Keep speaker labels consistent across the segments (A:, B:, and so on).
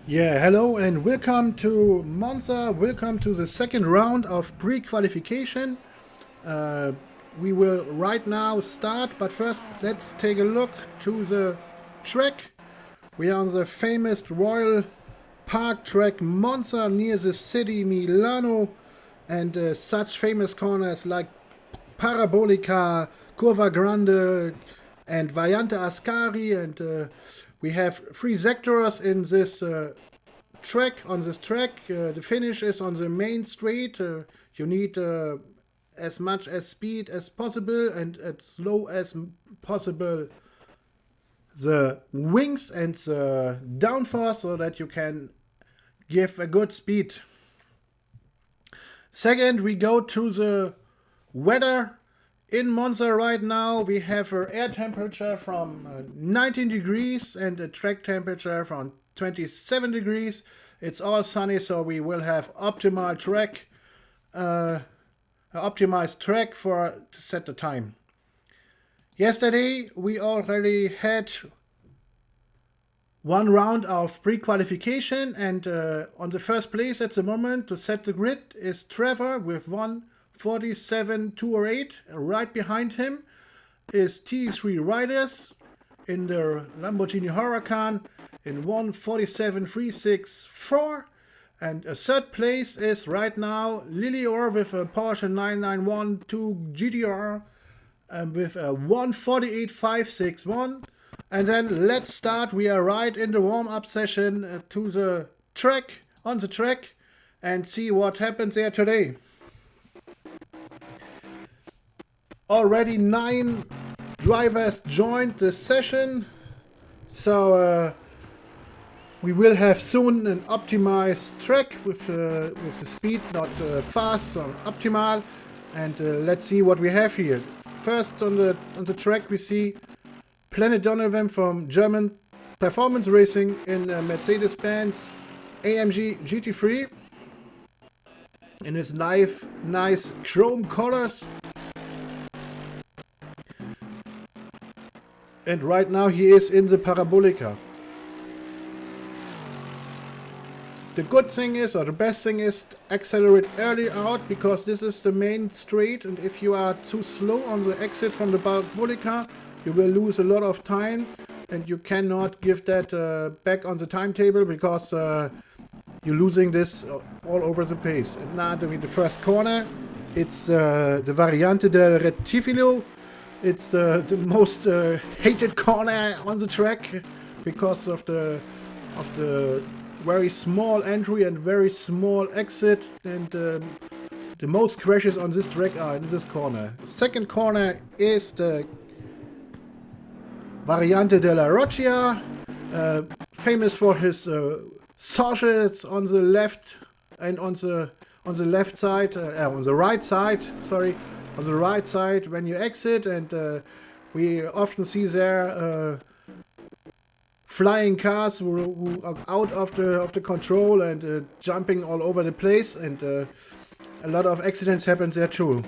A: Yeah, hello and welcome to Monza. Welcome to the second round of pre-qualification. Uh, we will right now start, but first let's take a look to the track. We are on the famous Royal Park track Monza near the city Milano, and such famous corners like Parabolica, Curva Grande, and Variante Ascari, and we have three sectors in this track. On this track, the finish is on the main straight. You need as much as speed as possible and as low as possible the wings and the downforce so that you can give a good speed. Second, we go to the weather. In Monza right now, we have an air temperature from 19 degrees and a track temperature from 27 degrees. It's all sunny, so we will have optimized track for to set the time. Yesterday, we already had one round of pre-qualification, and on the first place at the moment to set the grid is Trevor with 1:47.208. Right behind him is T3 Riders in the Lamborghini Huracan in 1:47.364. And a third place is right now Lily Orr with a Porsche 991 GTR with a 1:48.561. And then let's start. We are right in the warm-up session to the track, on the track, and see what happens there today. Already 9 drivers joined the session, so we will have soon an optimized track with the speed not fast, so optimal. And let's see what we have here. First on the track we see Planet Donovan from German Performance Racing in Mercedes-Benz AMG GT3 in his nice chrome colors. And right now he is in the Parabolica. The good thing is, or the best thing is, accelerate early out, because this is the main straight, and if you are too slow on the exit from the Parabolica, you will lose a lot of time, and you cannot give that back on the timetable, because you're losing this all over the place. And now the first corner, it's the Variante del Retifilo. It's the most hated corner on the track because of the very small entry and very small exit, and the most crashes on this track are in this corner. The second corner is the Variante della Roccia, famous for his sausages on the left and on the left side, on the right side. Sorry, on the right side when you exit, and we often see there flying cars who are out of the control and jumping all over the place, and a lot of accidents happen there too.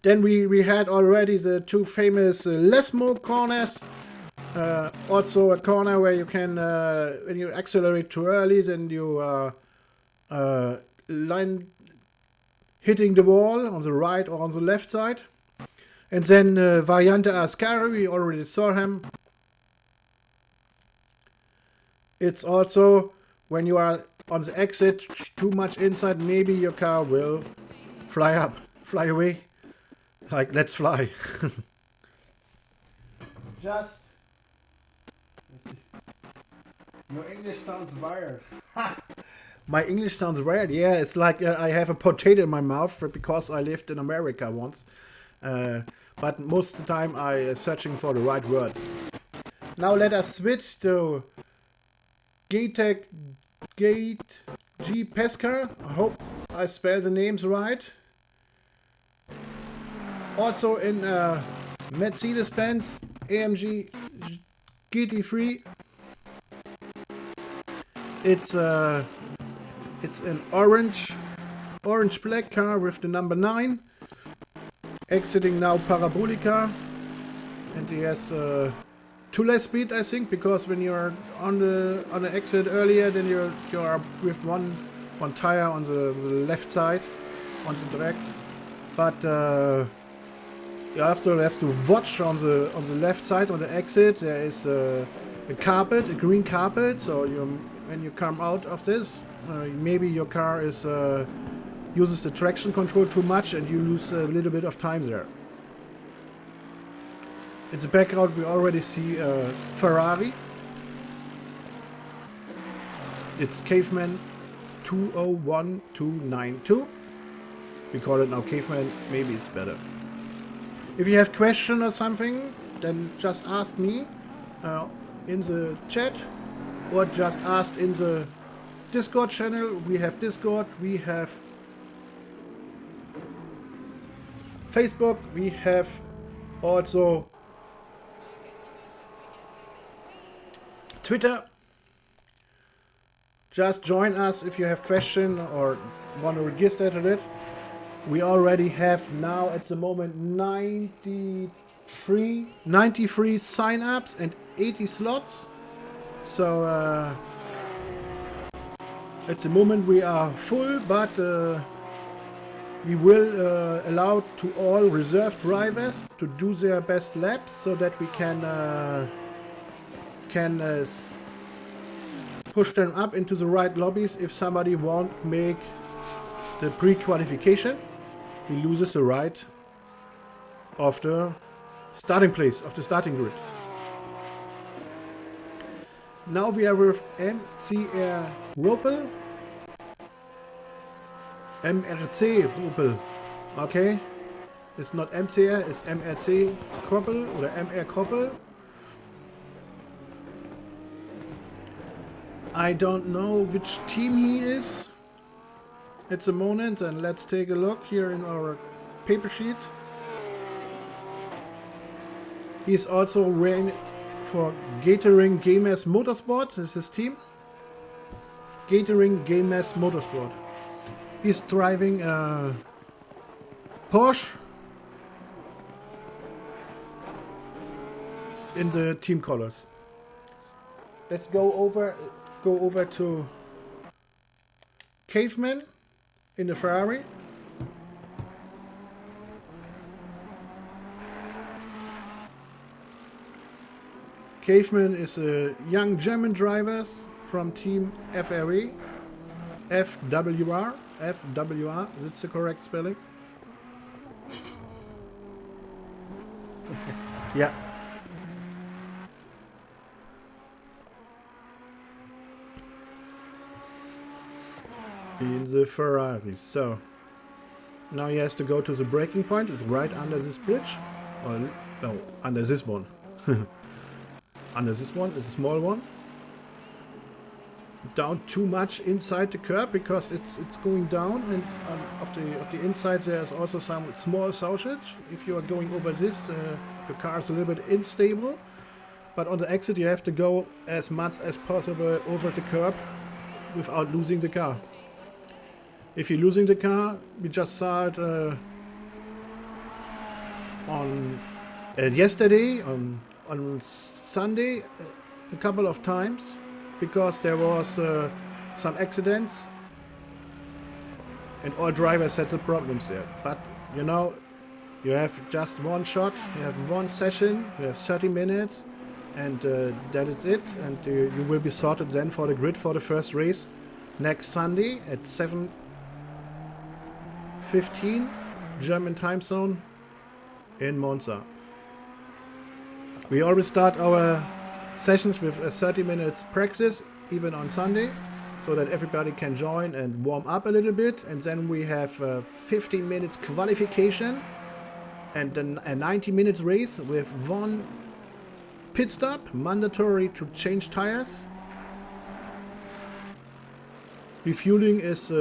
A: Then we had already the two famous Lesmo corners. Also a corner where you can, when you accelerate too early, then you line hitting the wall on the right or on the left side. And then Variante Ascari, we already saw him. It's also when you are on the exit too much inside, maybe your car will fly away. Like, let's fly. Just, your English sounds weird. My English sounds weird. Yeah, it's like I have a potato in my mouth because I lived in America once. But most of the time I'm searching for the right words. Now let us switch to Gate G Pesca. I hope I spell the names right. Also in Mercedes-Benz AMG GT3. It's an orange black car with the number 9. Exiting now Parabolica, and he has too less speed, I think, because when you're on the exit earlier, then you are with one tire on the left side on the track. But you have to watch on the left side on the exit. There is a carpet, a green carpet. So when you come out of this, maybe your car uses the traction control too much, and you lose a little bit of time there. In the background, we already see a Ferrari. It's Caveman 201292. We call it now Caveman. Maybe it's better. If you have question or something, then just ask me in the chat, or just ask in the Discord channel. We have Discord, we have Facebook, we have also Twitter. Just join us if you have question or want to register to it. We already have now at the moment 93 sign-ups and 80 slots. So at the moment we are full, but we will allow to all reserved drivers to do their best laps so that we can push them up into the right lobbies. If somebody won't make the pre-qualification, he loses the right of the starting place, of the starting grid. Now we are with MCR Ruppel. MRC Ruppel. Okay? It's not MCR, it's MRC Kroppel oder MR Kroppel. I don't know which team he is at the moment, and let's take a look here in our paper sheet. He's also ran for Gathering Gamers Motorsport. This is his team. Gathering Gamers Motorsport. He's driving a Porsche in the team colors. Let's go over to Caveman in the Ferrari. Caveman is a young German driver from Team FRE, FWR, that's the correct spelling. Yeah. In the Ferrari. So now he has to go to the braking point. It's right under this bridge. Or no, under this one. Under this one is a small one. Down too much inside the curb because it's going down, and of the inside there's also some small sausage. If you are going over this, the car is a little bit unstable. But on the exit you have to go as much as possible over the curb without losing the car. If you're losing the car, we just saw it on yesterday, on Sunday, a couple of times, because there was some accidents and all drivers had the problems there. But you know, you have just one shot, you have one session, you have 30 minutes, and that is it. And you will be sorted then for the grid for the first race next Sunday at 7:15 German time zone in Monza. We always start our sessions with a 30 minutes practice, even on Sunday, so that everybody can join and warm up a little bit. And then we have 15 minutes qualification and then a 90 minutes race with one pit stop, mandatory to change tires. Refueling is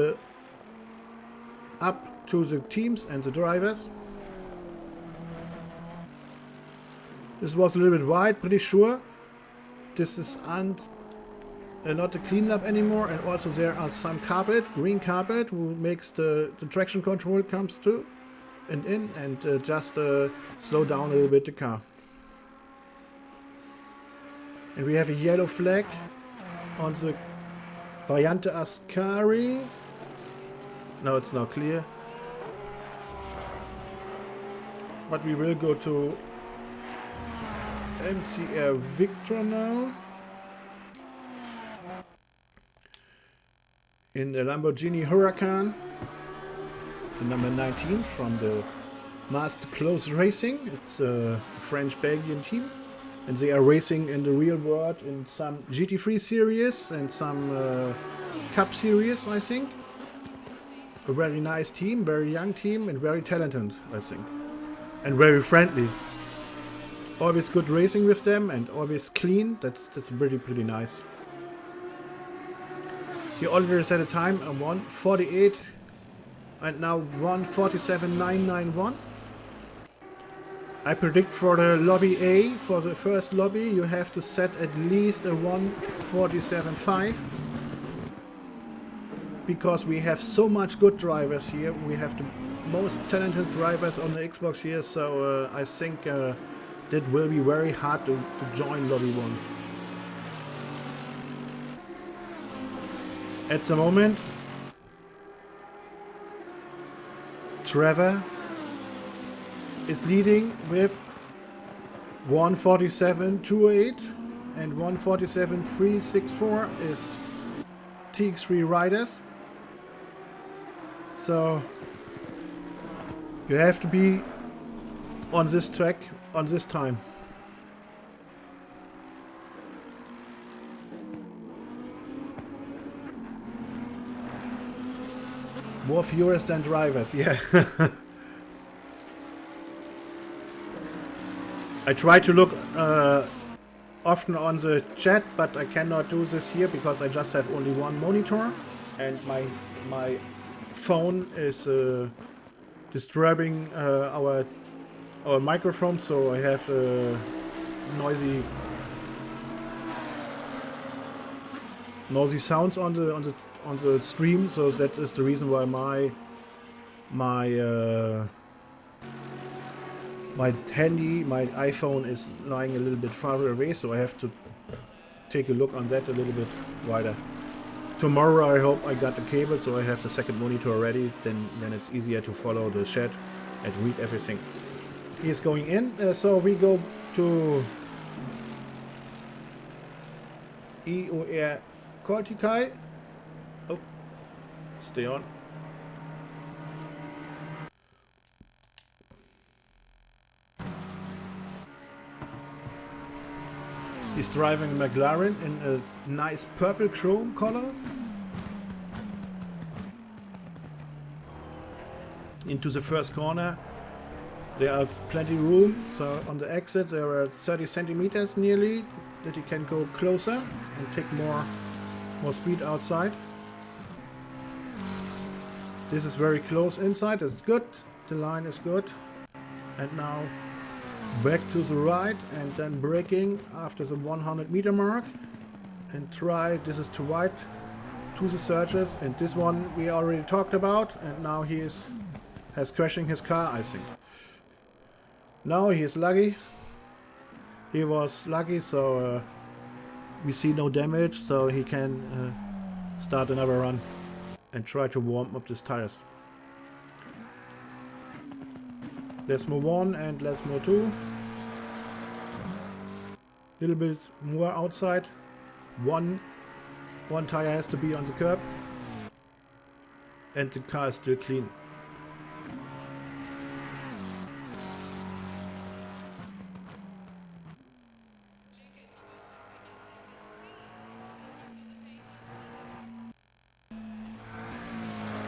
A: up to the teams and the drivers. This was a little bit wide, pretty sure. This is not a clean lap anymore, and also there are some carpet, green carpet, who makes the traction control comes to and in, and just slow down a little bit the car. And we have a yellow flag on the Variante Ascari. No, it's not clear. But we will go to MCR Victor now. In the Lamborghini Huracan. The number 19 from the Master Close Racing. It's a French-Belgian team. And they are racing in the real world in some GT3 series and some Cup series, I think. A very nice team, very young team, and very talented, I think. And very friendly. Always good racing with them and always clean. That's pretty nice. He already set a time of 1:48 and now 1:47.991. I predict for the lobby A, for the first lobby, you have to set at least a 1:47.5. Because we have so much good drivers here. We have the most talented drivers on the Xbox here. So I think that will be very hard to join lobby 1. At the moment, Trevor is leading with 1:47.28 and 1:47.364 is TX3 riders. So you have to be on this track on this time. More viewers than drivers, yeah. I try to look often on the chat, but I cannot do this here because I just have only one monitor and my phone is disturbing our microphone, so I have noisy sounds on the stream. So that is the reason why my iPhone is lying a little bit farther away, so I have to take a look on that a little bit wider. Tomorrow I hope I got the cable, so I have the second monitor ready, then it's easier to follow the chat and read everything. He is going in, so we go to EOR Qualification. Oh, stay on. He's driving a McLaren in a nice purple chrome color. Into the first corner. There are plenty room, so on the exit there are 30 centimeters nearly that he can go closer and take more speed outside. This is very close inside, it's good. The line is good. And now back to the right and then braking after the 100-meter mark and try, this is to right to the surges, and this one we already talked about, and now he has crashing his car, I think. No, he is lucky. He was lucky, so we see no damage, so he can start another run and try to warm up his tires. Let's move on and let's move 2. Little bit more outside. One tire has to be on the curb, and the car is still clean.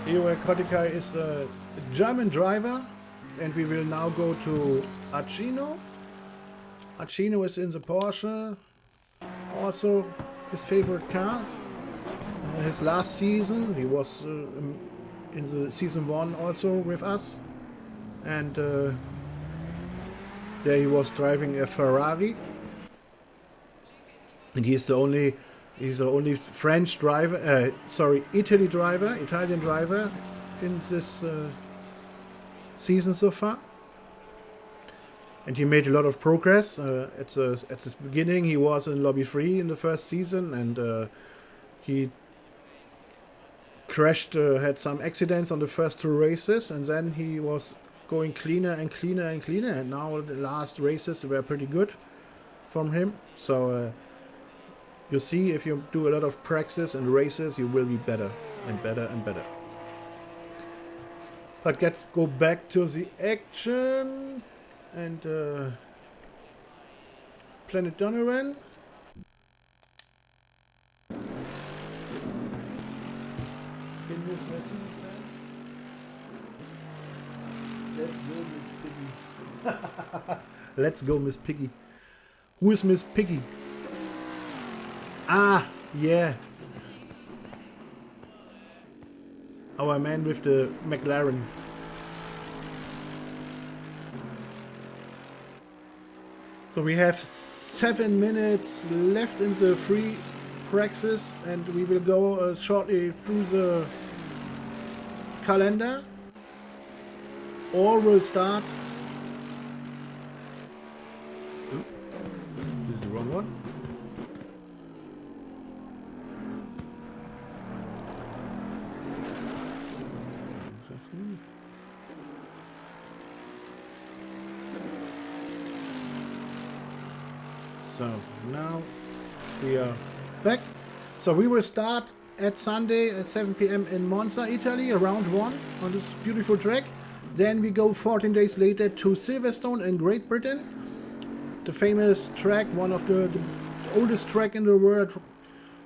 A: EOR Kotika is a German driver, and we will now go to Acino. Acino is in the Porsche, also his favorite car. His last season, he was in the season 1 also with us, and there he was driving a Ferrari, and he's the only French driver, Italian driver in this season so far. and he made a lot of progress. At the beginning, he was in lobby 3 in the first season, and he crashed, had some accidents on the first 2 races, and then he was going cleaner and cleaner and cleaner, and now the last races were pretty good from him. So you see, if you do a lot of practice and races, you will be better and better and better. But let's go back to the action and Planet Donovan. Let's go, Miss Piggy. Who is Miss Piggy? Ah, yeah. Our man with the McLaren. So we have 7 minutes left in the free practice, and we will go shortly through the calendar, or we'll start. This is the wrong one. So now we are back. So we will start at Sunday at 7 p.m. in Monza, Italy, round 1 on this beautiful track. Then we go 14 days later to Silverstone in Great Britain, the famous track, one of the oldest track in the world,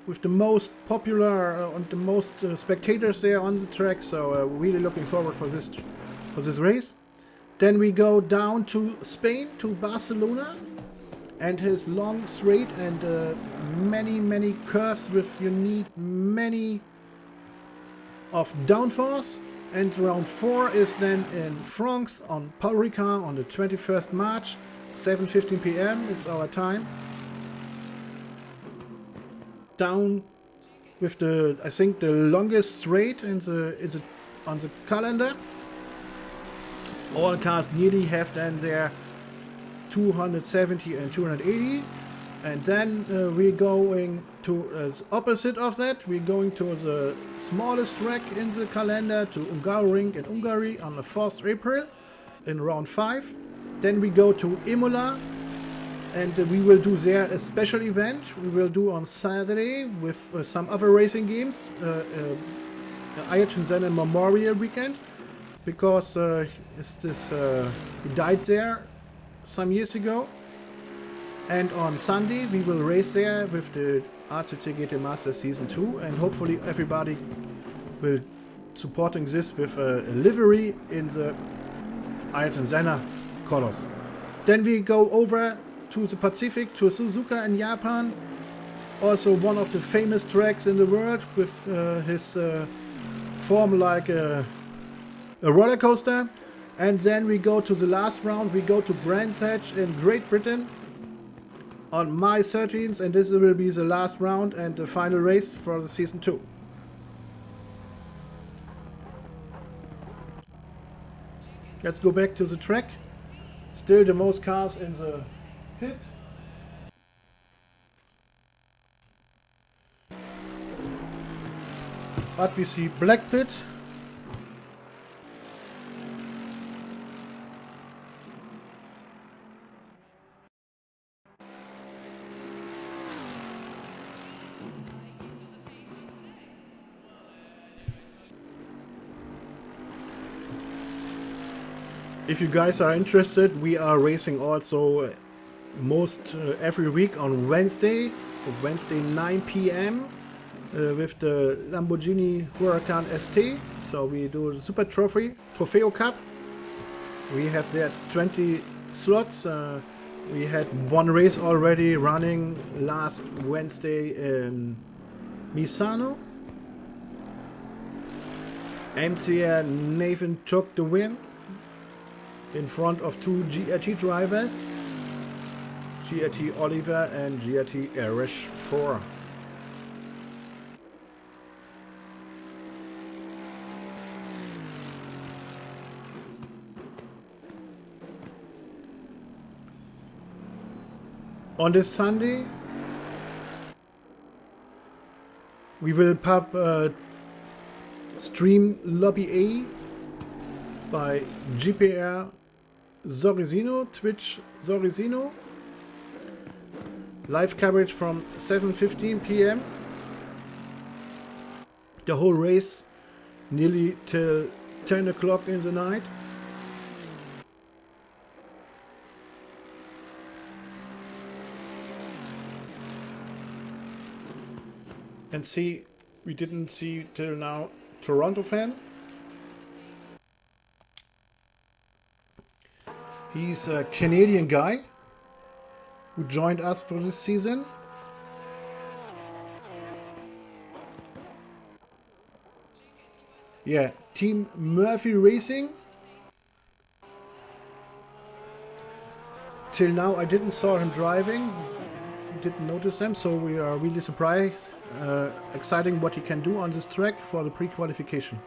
A: with the most popular and the most spectators there on the track. So really looking forward for this race. Then we go down to Spain, to Barcelona, and his long straight and many curves with you need many of downforce. And round 4 is then in France on Paul Ricard on the 21st March, 7:15 p.m. It's our time. Down with the, I think, the longest straight on the calendar. All cars nearly have then their 270 and 280, and then we're going to the opposite of that. We're going to the smallest track in the calendar, to Hungaroring in Hungary on the 4th April in round 5. Then we go to Imola, and we will do there a special event we will do on Saturday with some other racing games, Ayrton Senna Memorial Weekend, because he died there some years ago. And on Sunday we will race there with the RCC GT Masters Season 2, and hopefully everybody will supporting this with a livery in the Ayrton Senna colors. Then we go over to the Pacific, to Suzuka in Japan, also one of the famous tracks in the world, with his form like a roller coaster. And then we go to the last round. We go to Brands Hatch in Great Britain on May 13th, and this will be the last round and the final race for the Season 2. Let's go back to the track. Still the most cars in the pit. But we see Black Pit. If you guys are interested, we are racing also every week on Wednesday 9 p.m. With the Lamborghini Huracan ST. So we do the Super Trofeo Cup. We have there 20 slots. We had one race already running last Wednesday in Misano. MCR Nathan took the win in front of 2 GRT drivers, GRT Oliver and GRT Erish 4. On this Sunday, we will pub stream Lobby A by GPR Zorizino, Twitch Zorizino. Live coverage from 7:15 p.m. The whole race nearly till 10 o'clock in the night. And see, we didn't see till now Toronto fan. He's a Canadian guy who joined us for this season. Yeah, Team Murphy Racing. Till now I didn't saw him driving, didn't notice him, so we are really surprised. Exciting what he can do on this track for the pre-qualification.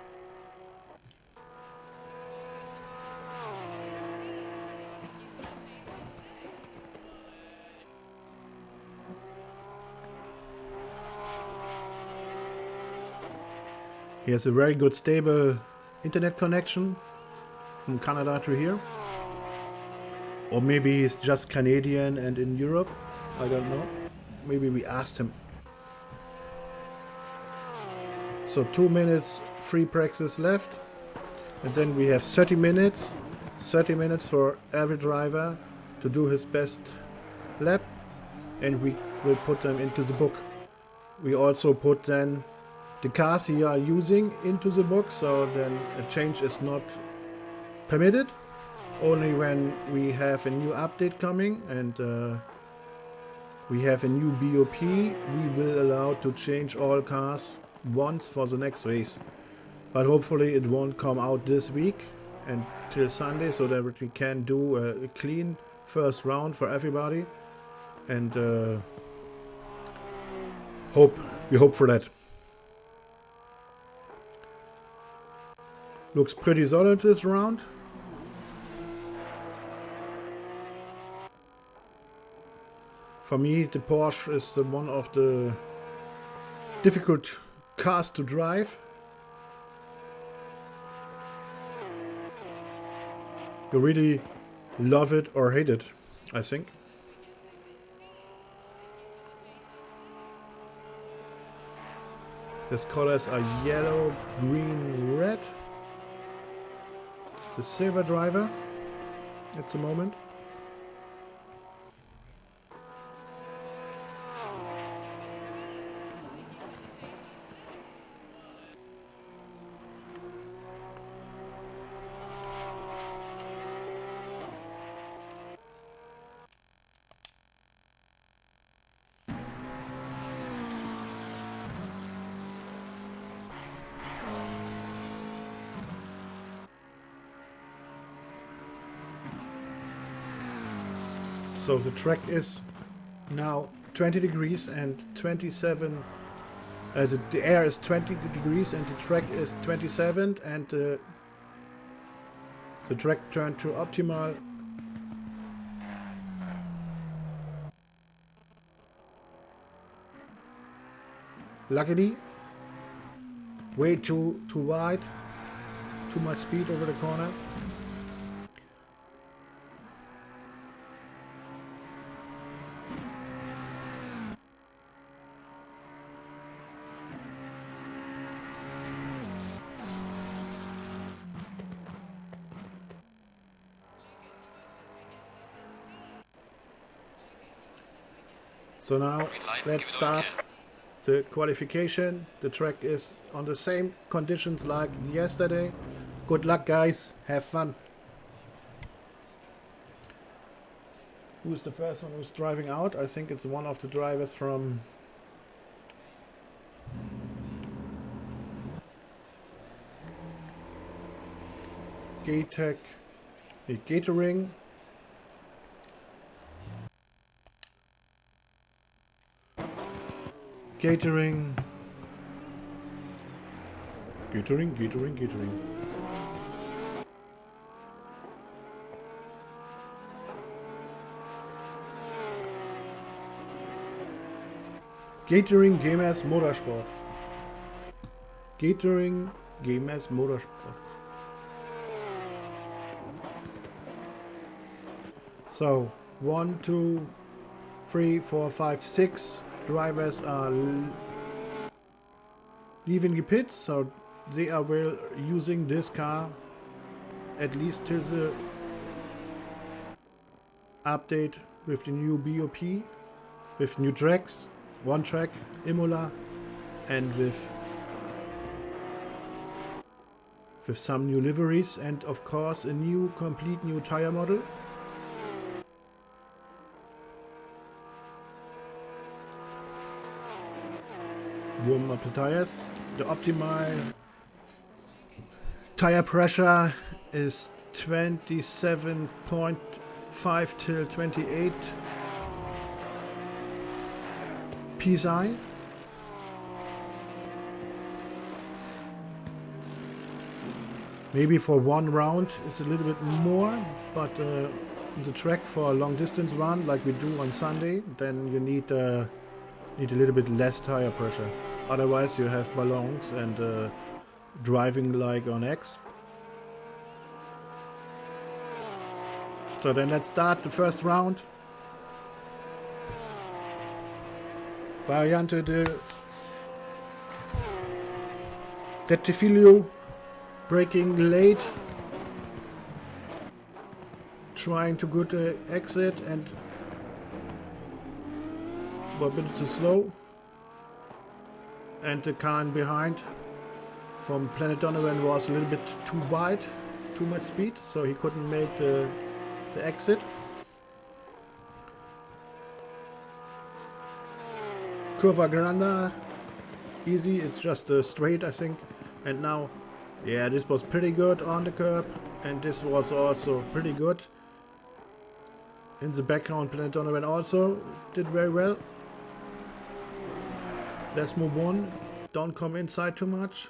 A: He has a very good stable internet connection from Canada to here. Or maybe he's just Canadian and in Europe. I don't know. Maybe we asked him. So 2 minutes free practice left. And then we have 30 minutes. 30 minutes for every driver to do his best lap. And we will put them into the book. We also put then the cars you are using into the book, so then a change is not permitted. Only when we have a new update coming and we have a new BOP, we will allow to change all cars once for the next race. But hopefully it won't come out this week and till Sunday, so that we can do a clean first round for everybody. And we hope for that. Looks pretty solid this round. For me, the Porsche is one of the difficult cars to drive. You really love it or hate it, I think. His colors are yellow, green, red. It's a silver driver at the moment. So the track is now 20 degrees and 27. The air is 20 degrees and the track is 27, and the track turned to optimal. Luckily, way too wide, too much speed over the corner. So now let's start the qualification. The track is on the same conditions like yesterday. Good luck, guys. Have fun. Who's the first one who's driving out? I think it's one of the drivers from Catering. Catering. Gathering Gamers Motorsport. Gathering Gamers Motorsport. So 1, 2, 3, 4, 5, 6 drivers are leaving the pits, so they are well using this car at least till the update with the new BOP, with new tracks, one track, Imola, and with some new liveries, and of course a new complete new tire model. Warm up the tires. The optimal tire pressure is 27.5 till 28 psi. Maybe for one round it's a little bit more, but on the track for a long distance run like we do on Sunday, then you need a little bit less tire pressure. Otherwise you have ballons and driving like on X. So then let's start the first round. Variante de Rettifilo, braking late, trying to go to exit and a bit too slow, and the car in behind from Planet Donovan was a little bit too wide, too much speed, so he couldn't make the exit. Curva Grande, easy, it's just a straight I think, and now, yeah, this was pretty good on the curb, and this was also pretty good. In the background, Planet Donovan also did very well. Let's move on. Don't come inside too much.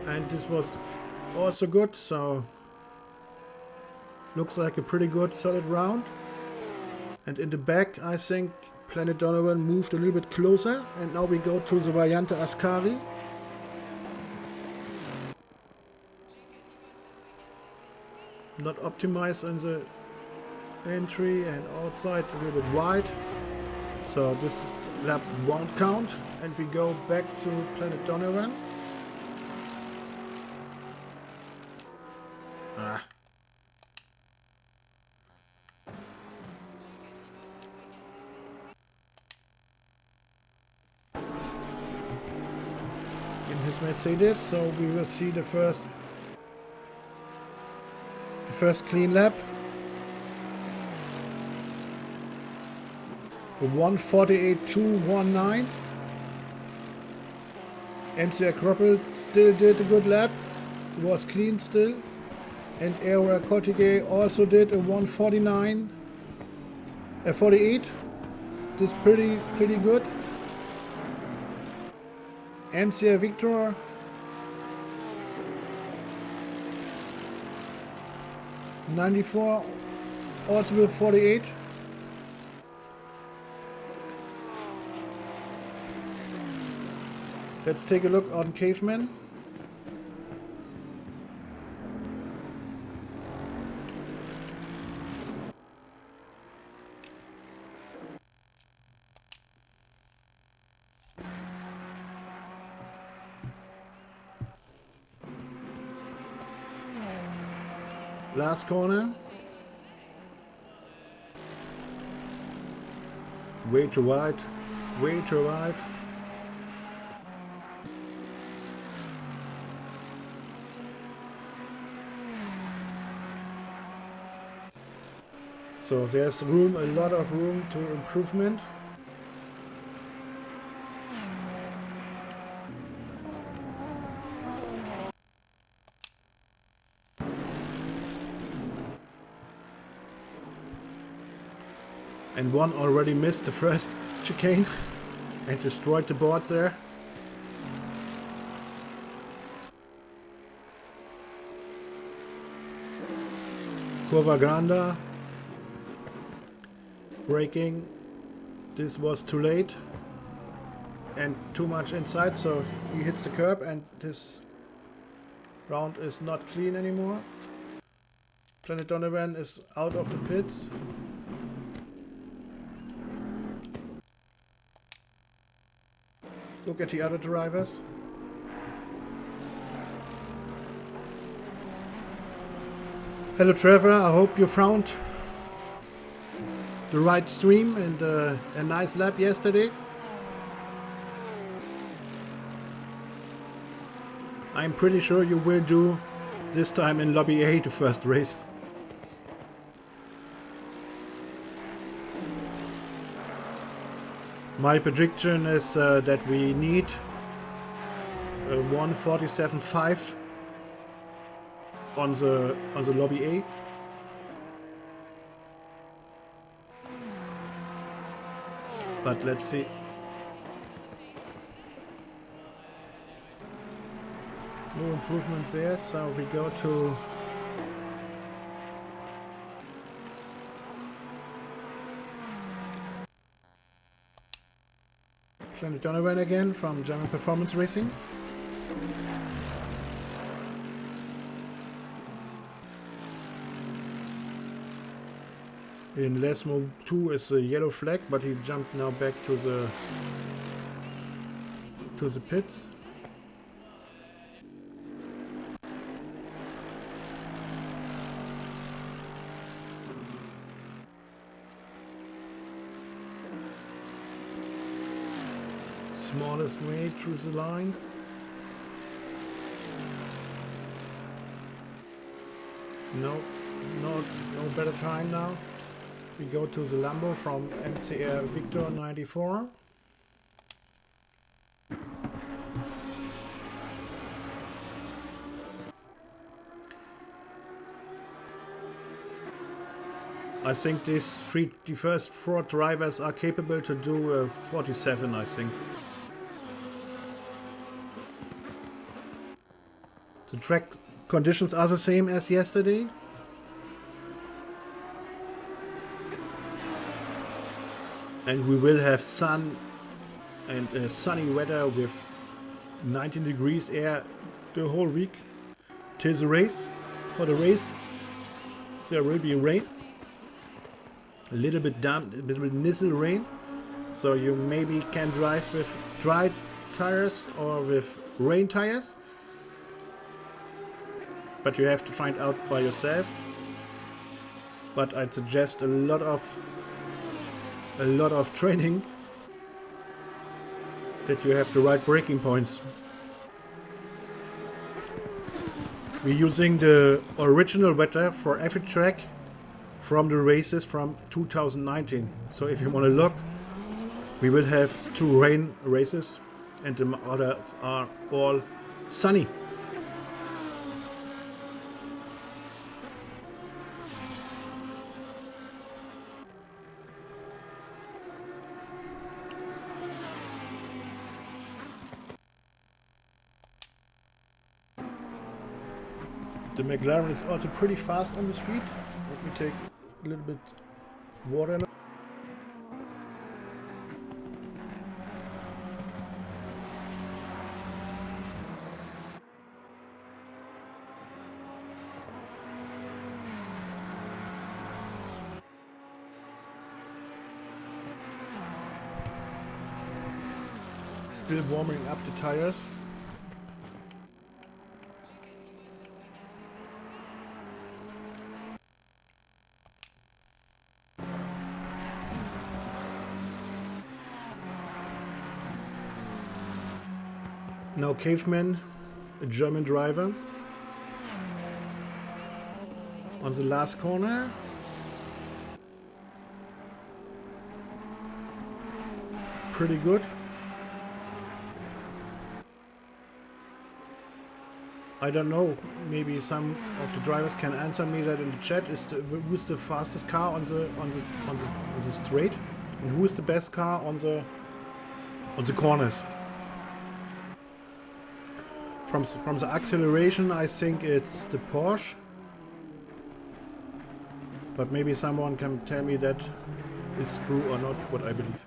A: And this was also good, so looks like a pretty good solid round. And in the back, I think Planet Donovan moved a little bit closer, and now we go to the Variante Ascari. Not optimized on the entry, and outside a little bit wide, so this lap won't count, and we go back to Planet Donovan. In his Mercedes, so we will see the first clean lap. 1:48.219. MC Acropolis still did a good lap. It was clean still. And Era Kotige also did a 1:49.48. This pretty good. MC Victor '94 also with 48. Let's take a look on Caveman. Last corner. Way too wide. Way too wide. So there's room, a lot of room to improvement. And one already missed the first chicane and destroyed the boards there. Curva Grande braking. This was too late and too much inside, so he hits the curb and this round is not clean anymore. Planet Donovan is out of the pits. Look at the other drivers. Hello Trevor, I hope you found the right stream and a nice lap yesterday. I'm pretty sure you will do this time in Lobby A the first race. My prediction is that we need a 1:47.5 on the Lobby A. But let's see. No improvements there, so we go to Planet Donovan again from German Performance Racing. In Lesmo 2 is a yellow flag, but he jumped now back to the pits. Smallest way through the line. No better time now. We go to the Lambo from MCR Victor 94. I think the first 4 drivers are capable to do a 47, I think. The track conditions are the same as yesterday. And we will have sun and sunny weather with 19 degrees air the whole week till the race. For the race there will be rain. A little bit damp, a little bit nizzle rain. So you maybe can drive with dry tires or with rain tires. But you have to find out by yourself. But I'd suggest a lot of training, that you have the right braking points. We're using the original weather for every track from the races from 2019. So if you want to look, we will have 2 rain races and the others are all sunny. The McLaren is also pretty fast on the street. Let me take a little bit water now. Still warming up the tires. Now Caveman, a German driver, on the last corner. Pretty good. I don't know, maybe some of the drivers can answer me that in the chat. Who's the fastest car on the straight, and who is the best car on the corners? From the acceleration, I think it's the Porsche, but maybe someone can tell me that is true or not, what I believe.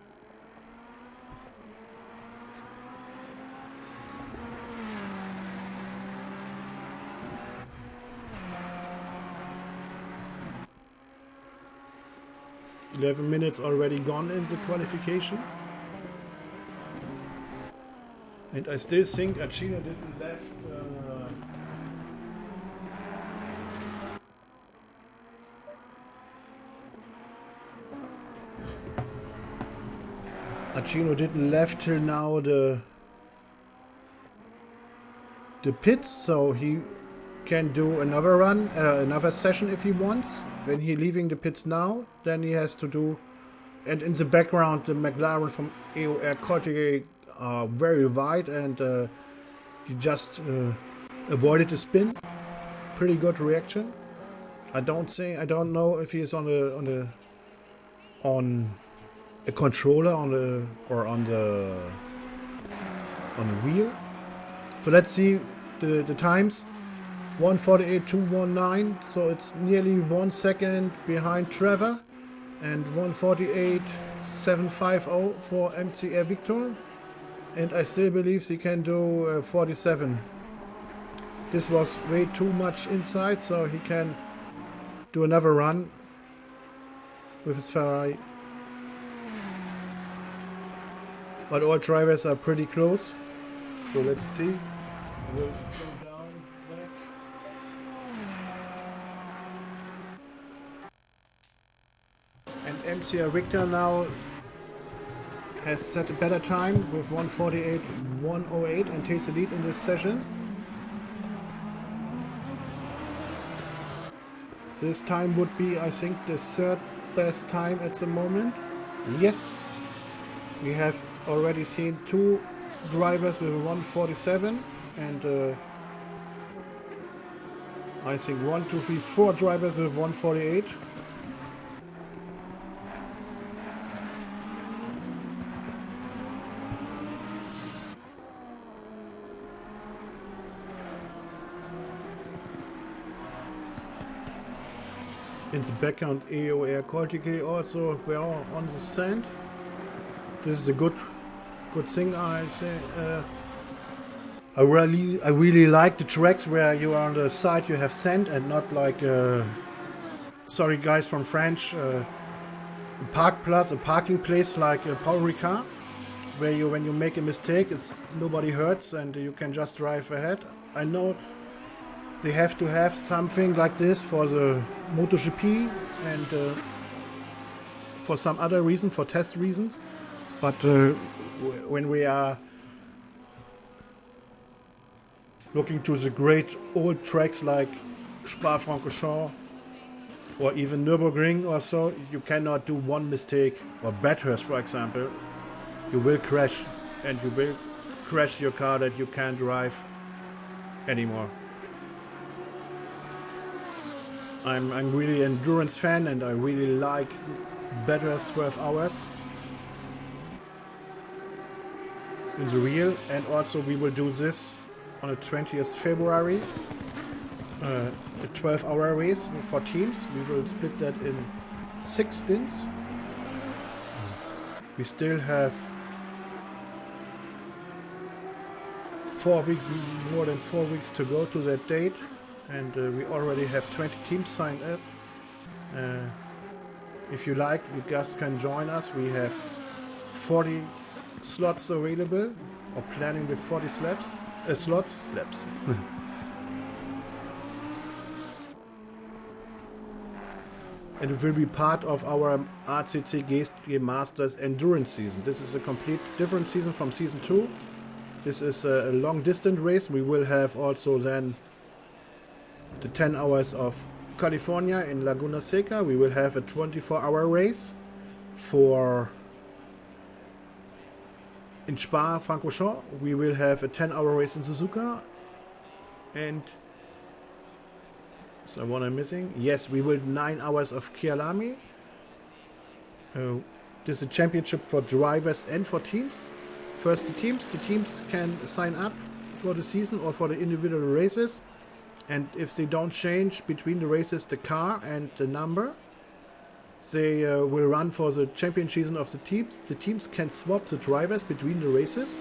A: "11 minutes already gone in the qualification. And I still think Acino didn't left. Acino didn't left till now the pits, so he can do another run, another session if he wants. When he leaving the pits now, then he has to do. And in the background, the McLaren from AOR Cortier are very wide, and he just avoided the spin. Pretty good reaction. I don't know if he is on a controller on the wheel. So let's see the times. 1:48.219, so it's nearly 1 second behind Trevor, and 1:48.750 for MCR Victor, and I still believe he can do 47. This was way too much inside, so he can do another run with his Ferrari. But all drivers are pretty close, so let's see. We'll go down, back. And MCR Victor now has set a better time with 1:48.108 and takes the lead in this session. This time would be, I think, the third best time at the moment. Yes, we have already seen 2 drivers with 1:47, and I think 1, 2, 3, 4 drivers with 1:48. In the background, AOR Cortical also were on the sand. This is a good thing, I'd say. I really like the tracks where you are on the side, you have sand, and not like sorry guys from French, a parking place like Paul Ricard, where when you make a mistake, nobody hurts and you can just drive ahead. I know they have to have something like this for the MotoGP and for some other reason, for test reasons. But when we are looking to the great old tracks like Spa-Francorchamps or even Nürburgring or so, you cannot do one mistake. Or Bathurst, for example, you will crash, and you will crash your car that you can't drive anymore. I'm really an endurance fan, and I really like Bathurst 12 hours in the real. And also we will do this on the 20th February, a 12-hour race for teams. We will split that in 6 stints. We still have 4 weeks, more than 4 weeks to go to that date, and we already have 20 teams signed up. If you like, you guys can join us. We have 40 slots available, or planning with 40 slots. And it will be part of our ACC GSG Masters Endurance season. This is a complete different season from season 2. This is a long distance race. We will have also then the 10 hours of California in Laguna Seca. We will have a 24-hour race in Spa-Francorchamps. We will have a 10-hour race in Suzuka. And so what I'm missing? Yes, we will 9 hours of Kyalami. This is a championship for drivers and for teams. First the teams can sign up for the season or for the individual races. And if they don't change between the races the car and the number, they will run for the championship season of the teams. The teams can swap the drivers between the races.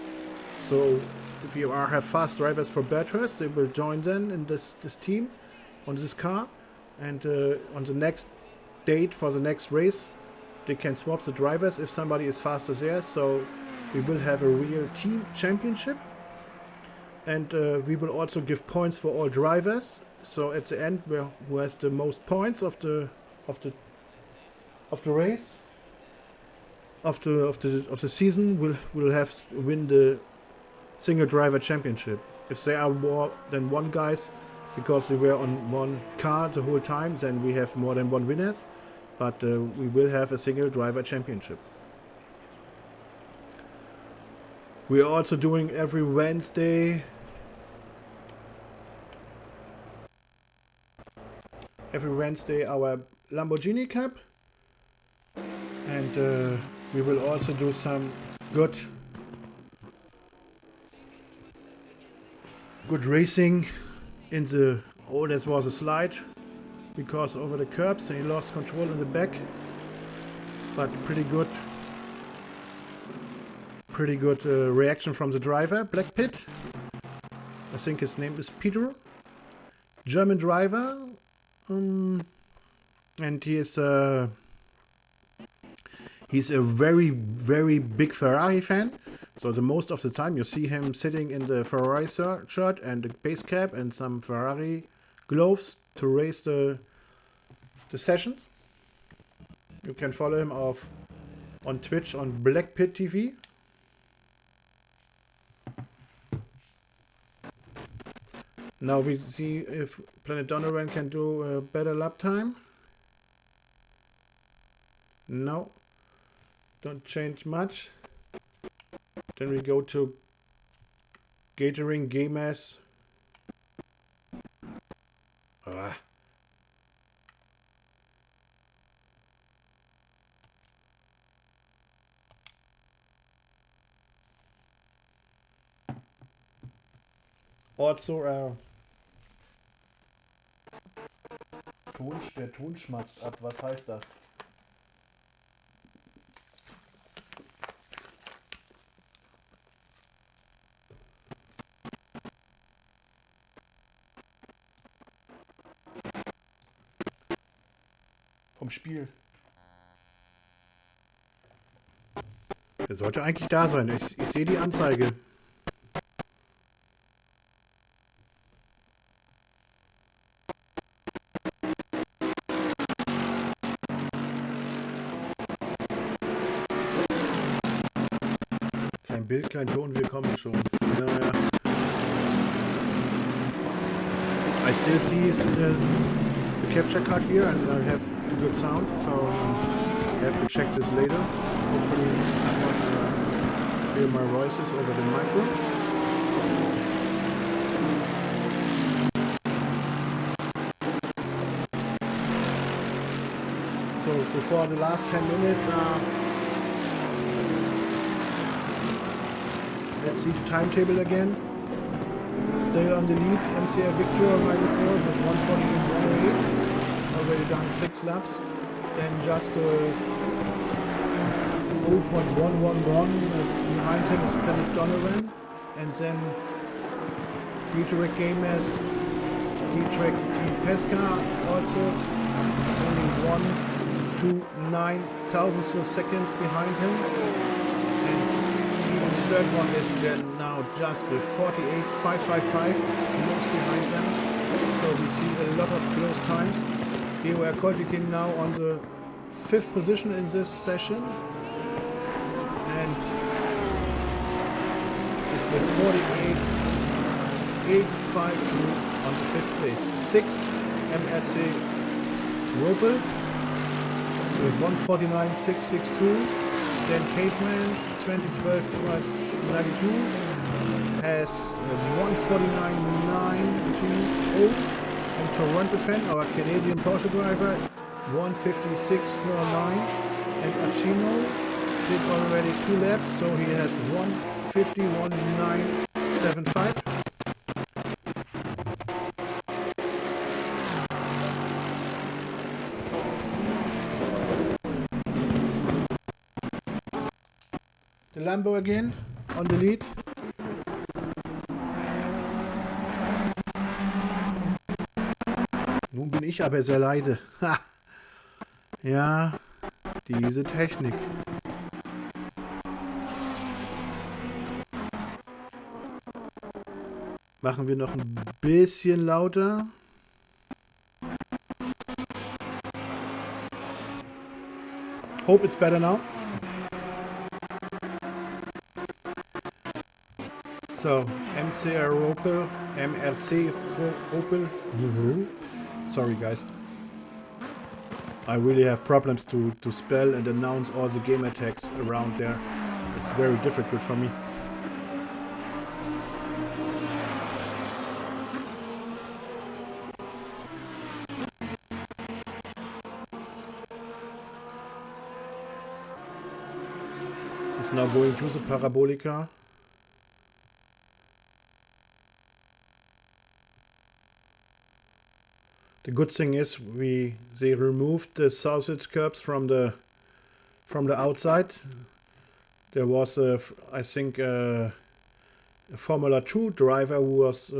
A: So if you have fast drivers for Bathurst, they will join then in this team on this car, and on the next date for the next race they can swap the drivers if somebody is faster there. So we will have a real team championship, and we will also give points for all drivers. So at the end, who has the most points of the race of the season will have to win the single driver championship. If they are more than one guys, because they were on one car the whole time, then we have more than one winners. But we will have a single driver championship. We are also doing every Wednesday our Lamborghini Cup, and we will also do some good racing in the... Oh, this was a slide because over the curbs he lost control in the back, but pretty good reaction from the driver. Black Pit, I think his name is Peter, German driver, and he's a very, very big Ferrari fan. So the most of the time you see him sitting in the Ferrari shirt and the base cap and some Ferrari gloves to race the sessions. You can follow him on Twitch on Black Pit TV. Now we see if Planet Donovan can do a better lap time. No, don't change much. Then we go to Gathering Gamers. Also, der Ton schmatzt ab. Was heißt das? Vom Spiel. Der sollte eigentlich da sein. Ich sehe die Anzeige. Kein Bild, kein Ton, wir kommen schon. Ja. I still see the capture card here and I have the good sound, so I have to check this later. Hopefully someone hear my voices over the micro. So before the last 10 minutes, let's see the timetable again. Still on the lead, MCR Victor right before with 1:48.108. Already done 6 laps. Then just 0.111 behind him is Planet Donovan. And then G-Track Gamers, G-Track G Pesca also only 129 thousandths of seconds behind him. The third one is then now just with 48.555 close behind them. So we see a lot of close times. DOR Qualification now on the 5th position in this session. And it's with 48.852 on the 5th place. 6th, MRC Ropel with 149.662. Then Caveman 2012-92 has 149.920, and Toronto fan, our Canadian Porsche driver, 156.49, and Achino did already 2 laps, so he has 151.975. the Lambo again on the lead. Nun bin ich aber sehr leide. Ha. Ja, diese Technik. Machen wir noch ein bisschen lauter. Hope it's better now. So, MCR Opel, MRC Opel. Sorry guys. I really have problems to spell and announce all the gamer tags around there. It's very difficult for me. Is now going to the Parabolica. The good thing is they removed the sausage curbs from the outside. There was I think a Formula 2 driver who was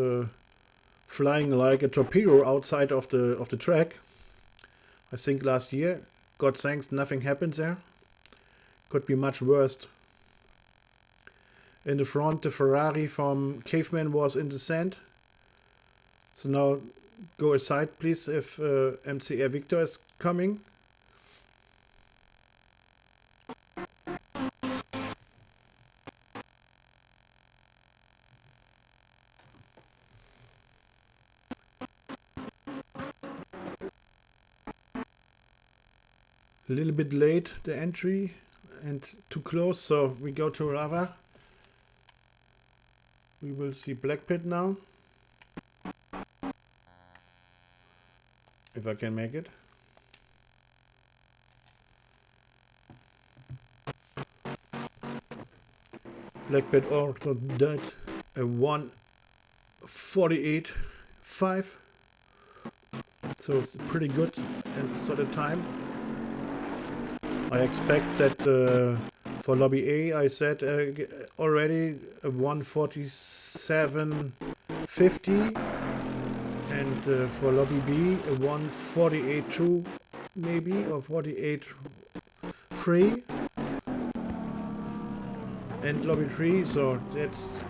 A: flying like a torpedo outside of the track. I think last year. God thanks, nothing happened there. Could be much worse. In the front, the Ferrari from Caveman was in the sand. So now go aside, please, if MCR Victor is coming. A little bit late, the entry, and too close, so we go to Rava. We will see Black Pit now. If I can make it. Black Pit also did a 1:48.5. So it's pretty good and solid time. I expect that for Lobby A, I said already a 1:47.50. And for Lobby B, a 1:48.2 maybe, or 48.3. And Lobby 3, so that's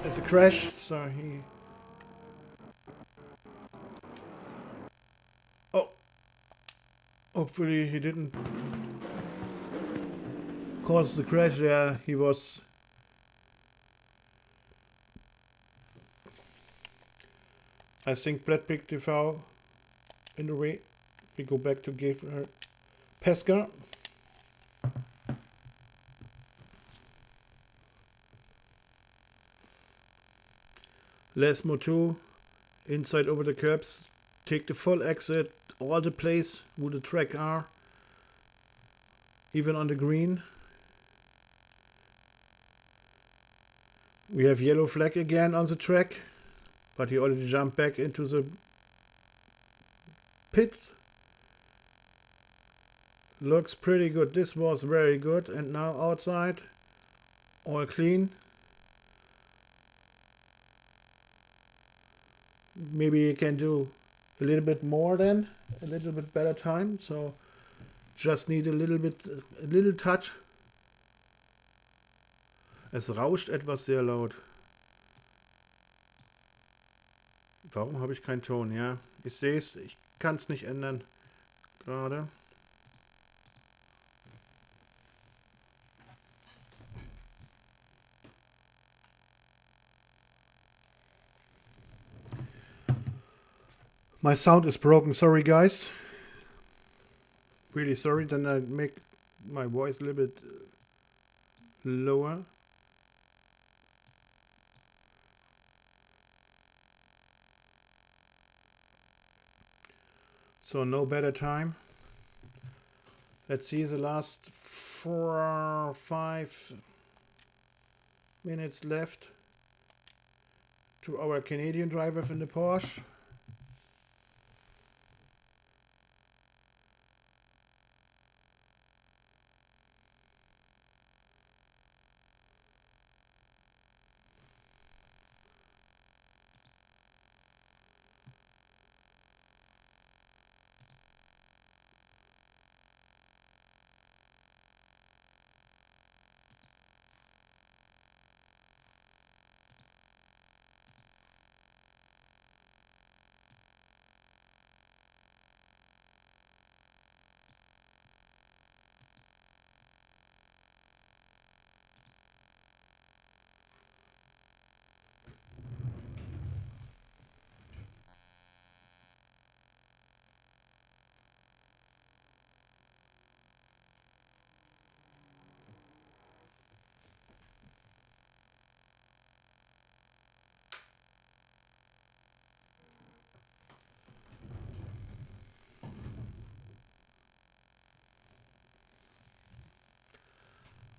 A: a crash, so he... Oh! Hopefully he didn't cause the crash there. He was... I think Brad Pick TV in the way. We go back to give her Pesca. Les Moto inside over the curbs. Take the full exit, all the place where the track are. Even on the green. We have yellow flag again on the track. But he already jumped back into the pits. Looks pretty good. This was very good. And now outside, all clean. Maybe he can do a little bit more then. A little bit better time. So just need a little touch. Es rauscht etwas sehr laut. Warum habe ich keinen Ton? Ja, ich sehe es. Ich kann es nicht ändern. Gerade. My sound is broken. Sorry, guys. Really sorry. Then I make my voice a little bit lower. So no better time. Let's see the last 4 or 5 minutes left to our Canadian driver in the Porsche.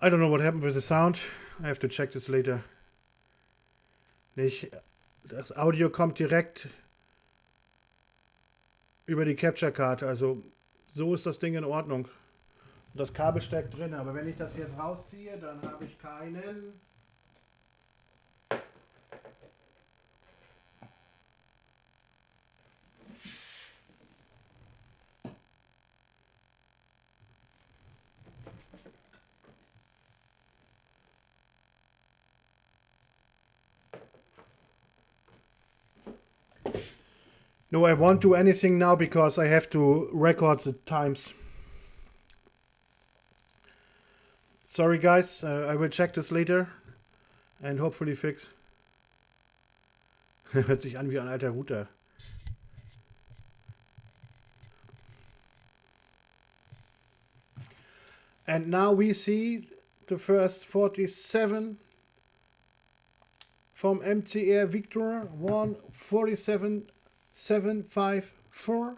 A: I don't know what happened with the sound. I have to check this later. Das Audio kommt direkt über die Capture Card. Also so ist das Ding in Ordnung. Und das Kabel steckt drin. Aber wenn ich das jetzt rausziehe, dann habe ich keinen... No, I won't do anything now because I have to record the times. Sorry guys, I will check this later and hopefully fix. Hört sich an wie ein alter Router. And now we see the first 47 from MCR Victor 147.754,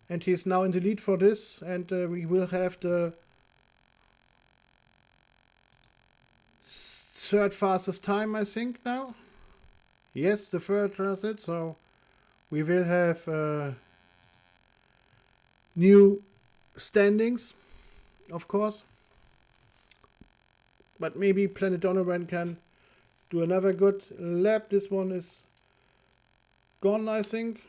A: and he's now in the lead for this, and we will have the third fastest time, I think, now. Yes, the third fastest, so we will have new standings, of course. But maybe Planet Donovan can do another good lap. This one is gone, I think.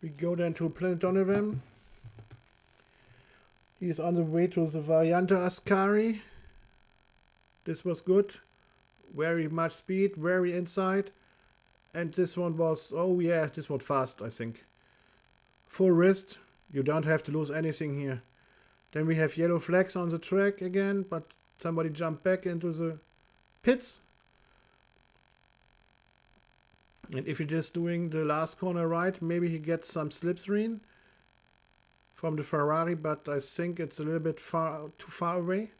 A: We go then to Planet Donovan. He's on the way to the Variante Ascari. This was good. Very much speed, very inside. And this one was, oh yeah, this was fast, I think. Full wrist. You don't have to lose anything here. Then we have yellow flags on the track again, but somebody jumped back into the pits. And if he is doing the last corner right, maybe he gets some slipstream from the Ferrari, but I think it's a little bit too far away.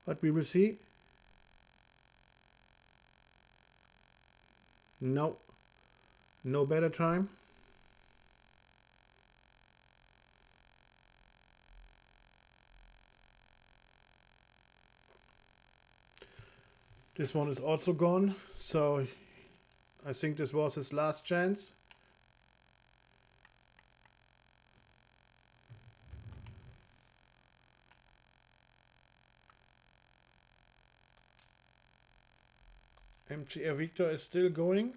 A: But we will see. No better time. This one is also gone, so I think this was his last chance. MTR Victor is still going.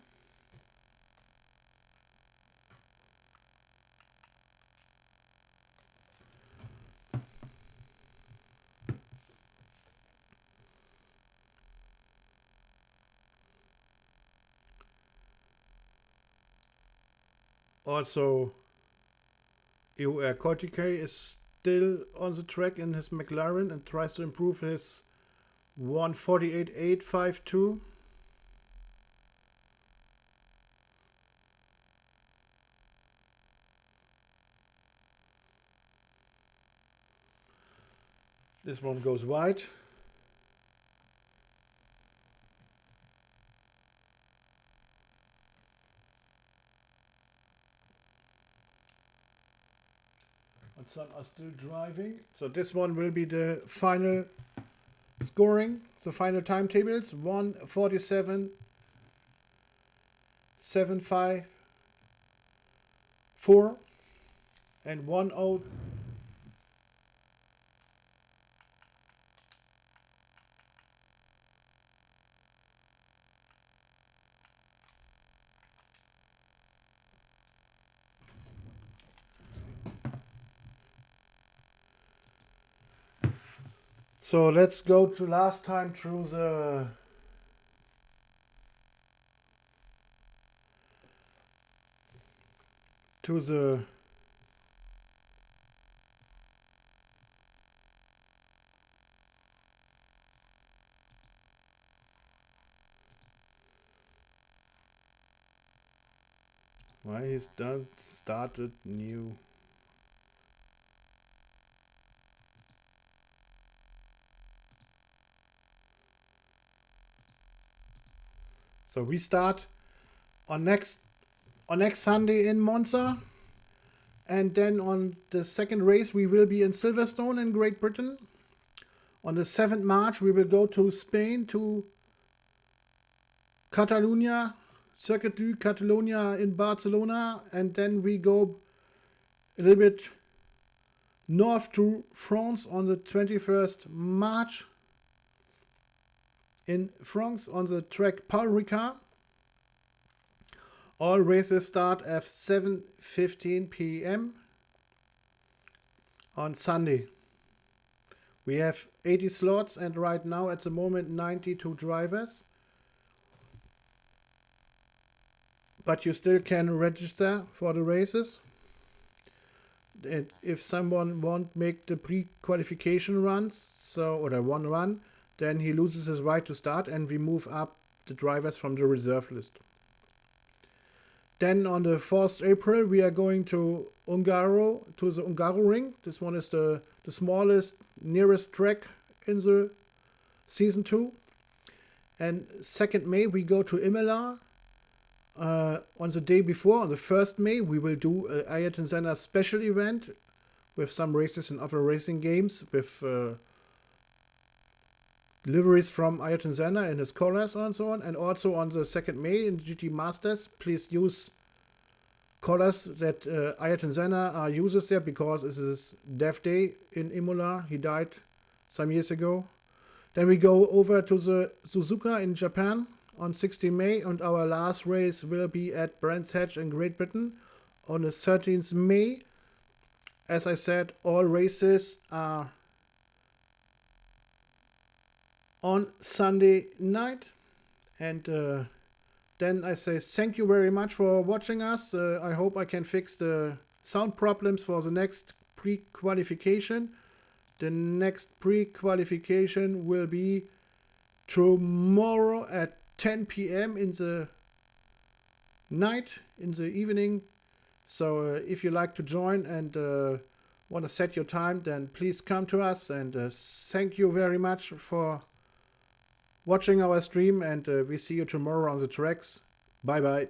A: Also, EOR Corticay is still on the track in his McLaren and tries to improve his 148.852. This one goes wide. And some are still driving. So this one will be the final scoring, the final timetables. 147.754 and 10. So let's go to last time through the why he's done started new. So we start on next Sunday in Monza, And then on the second race, we will be in Silverstone in Great Britain. On the 7th March, we will go to Spain, to Catalonia, Circuit du Catalonia in Barcelona. And then we go a little bit north to France on the 21st March. In France on the track Paul Ricard. All races start at 7:15 p.m. on Sunday. We have 80 slots and right now at the moment 92 drivers. But you still can register for the races. And if someone won't make the pre-qualification runs, or the one run, then he loses his right to start and we move up the drivers from the reserve list. Then on the 4th April, we are going to the Ungaro Ring. This one is the smallest, nearest track in the Season 2. And 2nd May, we go to Imola. On the day before, on the 1st May, we will do an Ayrton Senna special event with some races and other racing games with deliveries from Ayrton Senna and his collars and so on. And also on the 2nd May in GT Masters, please use collars that Ayrton Senna uses there because this is Death Day in Imola. He died some years ago. Then we go over to the Suzuka in Japan on 16 May and our last race will be at Brands Hatch in Great Britain on the 13th May. As I said, all races are on Sunday night. And then I say thank you very much for watching us. I hope I can fix the sound problems for the next pre-qualification. The next pre-qualification will be tomorrow at 10 p.m. in the night, in the evening. So if you like to join and want to set your time, then please come to us. And thank you very much for watching our stream, and we see you tomorrow on the tracks. Bye bye.